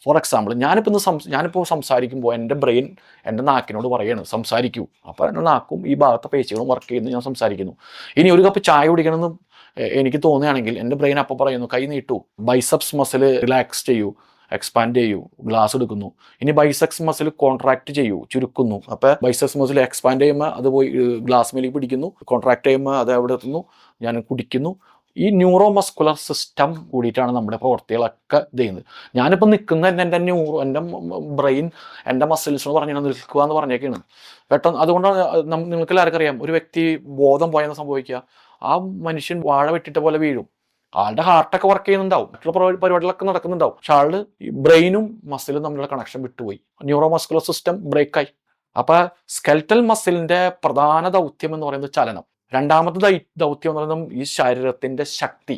For example ഞാനിപ്പോൾ സംസാരിക്കുമ്പോൾ എൻ്റെ ബ്രെയിൻ എൻ്റെ നാക്കിനോട് പറയാണ് സംസാരിക്കൂ. അപ്പോൾ എൻ്റെ നാക്കും ഈ ഭാഗത്തെ പേശികളും വർക്ക് ചെയ്യുന്നു, ഞാൻ സംസാരിക്കുന്നു. ഇനി ഒരു കപ്പ് ചായ കുടിക്കണമെന്ന് എനിക്ക് തോന്നുകയാണെങ്കിൽ എൻ്റെ ബ്രെയിൻ അപ്പോൾ പറയുന്നു കൈ നീട്ടൂ, ബൈസെപ്സ് മസിൽ റിലാക്സ് ചെയ്യൂ, എക്സ്പാൻഡ് ചെയ്യൂ, ഗ്ലാസ് എടുക്കുന്നു. ഇനി ബൈസെപ്സ് മസിൽ കോൺട്രാക്ട് ചെയ്യൂ, ചുരുക്കുന്നു. അപ്പോൾ ബൈസെപ്സ് മസിൽ എക്സ്പാൻഡ് ചെയ്യുമ്പോൾ അത് പോയി ഗ്ലാസ് മേലേക്ക് പിടിക്കുന്നു, കോൺട്രാക്ട് ചെയ്യുമ്പോൾ അത് അവിടെ എത്തുന്നു, ഞാൻ കുടിക്കുന്നു. ഈ ന്യൂറോ മസ്കുലർ സിസ്റ്റം കൂടിയിട്ടാണ് നമ്മുടെ പ്രവർത്തികളൊക്കെ ചെയ്യുന്നത്. ഞാനിപ്പോൾ നിൽക്കുന്ന എൻ്റെ ബ്രെയിൻ എൻ്റെ മസിൽസിനോട് പറഞ്ഞു നിൽക്കുക എന്ന് പറഞ്ഞേക്കാണ്. പെട്ടെന്ന് അതുകൊണ്ടാണ് നിങ്ങൾക്ക് എല്ലാവർക്കും അറിയാം, ഒരു വ്യക്തി ബോധം പോയെന്ന് സംഭവിക്കുക, ആ മനുഷ്യൻ വാഴ വെട്ടിട്ട പോലെ വീഴും. ആളുടെ ഹാർട്ടൊക്കെ വർക്ക് ചെയ്യുന്നുണ്ടാവും, മറ്റുള്ള പരിപാടികളൊക്കെ നടക്കുന്നുണ്ടാവും, പക്ഷെ ആളുടെ ബ്രെയിനും മസിലും തമ്മിലുള്ള കണക്ഷൻ വിട്ടുപോയി, ന്യൂറോ മസ്കുലർ സിസ്റ്റം ബ്രേക്കായി. അപ്പോൾ സ്കെൽറ്റൽ മസിലിൻ്റെ പ്രധാന ദൗത്യം എന്ന് പറയുന്നത് ചലനം. രണ്ടാമത്തെ ദൗത്യം എന്ന് പറയുന്നത് ഈ ശരീരത്തിൻ്റെ ശക്തി,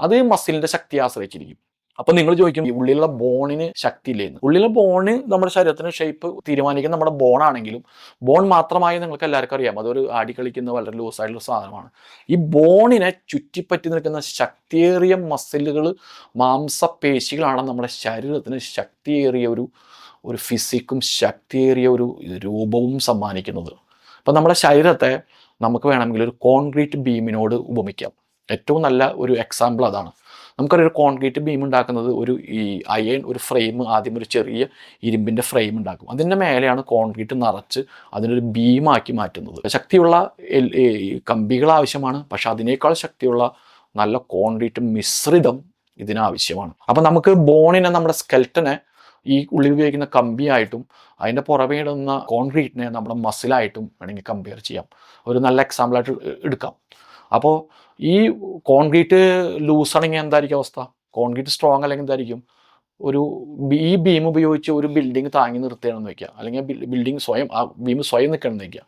അത് മസിലിൻ്റെ ശക്തിയെ ആശ്രയിച്ചിരിക്കും. അപ്പം നിങ്ങൾ ചോദിക്കും, ഈ ഉള്ളിലുള്ള ബോണിന് ശക്തി ഇല്ലേന്ന്. ഉള്ളിലെ ബോണ് നമ്മുടെ ശരീരത്തിന് ഷേപ്പ് തീരുമാനിക്കുന്ന നമ്മുടെ ബോണാണെങ്കിലും ബോൺ മാത്രമായി നിങ്ങൾക്ക് എല്ലാവർക്കും അറിയാം, അതൊരു ആടിക്കളിക്കുന്ന വളരെ ലൂസായിട്ടുള്ള സാധനമാണ്. ഈ ബോണിനെ ചുറ്റിപ്പറ്റി നിൽക്കുന്ന ശക്തിയേറിയ മസിലുകൾ, മാംസപേശികളാണ് നമ്മുടെ ശരീരത്തിന് ശക്തിയേറിയ ഒരു ഫിസിക്കും ശക്തിയേറിയ ഒരു രൂപവും സമ്മാനിക്കുന്നത്. അപ്പം നമ്മുടെ ശരീരത്തെ നമുക്ക് വേണമെങ്കിൽ ഒരു കോൺക്രീറ്റ് ബീമിനോട് ഉപമിക്കാം. ഏറ്റവും നല്ല ഒരു എക്സാമ്പിൾ അതാണ്. നമുക്കറിയാം, ഒരു കോൺക്രീറ്റ് ബീം ഉണ്ടാക്കുന്നത് ഈ അയൺ ഒരു ഫ്രെയിം, ആദ്യം ഒരു ചെറിയ ഇരുമ്പിൻ്റെ ഫ്രെയിം ഉണ്ടാക്കും, അതിൻ്റെ മേലെയാണ് കോൺക്രീറ്റ് നിറച്ച് അതിനൊരു ബീമാക്കി മാറ്റുന്നത്. ശക്തിയുള്ള കമ്പികൾ ആവശ്യമാണ്, പക്ഷെ അതിനേക്കാൾ ശക്തിയുള്ള നല്ല കോൺക്രീറ്റ് മിശ്രിതം ഇതിനാവശ്യമാണ്. അപ്പം നമുക്ക് ബോണിനെ, നമ്മുടെ സ്കെൽറ്റനെ ഈ ഉള്ളിൽ ഉപയോഗിക്കുന്ന കമ്പിയായിട്ടും അതിൻ്റെ പുറമേ ഇടുന്ന കോൺക്രീറ്റിനെ നമ്മുടെ മസിലായിട്ടും വേണമെങ്കിൽ കമ്പയർ ചെയ്യാം. ഒരു നല്ല എക്സാമ്പിളായിട്ട് എടുക്കാം. അപ്പോൾ ഈ കോൺക്രീറ്റ് ലൂസാണെങ്കിൽ എന്തായിരിക്കും അവസ്ഥ? കോൺക്രീറ്റ് സ്ട്രോങ് അല്ലെങ്കിൽ എന്തായിരിക്കും? ഈ ബീം ഉപയോഗിച്ച് ഒരു ബിൽഡിംഗ് താങ്ങി നിർത്തുകയാണെന്ന് വയ്ക്കുക, അല്ലെങ്കിൽ ബിൽഡിംഗ് സ്വയം, ആ ബീം സ്വയം നിൽക്കണമെന്ന് വയ്ക്കുക.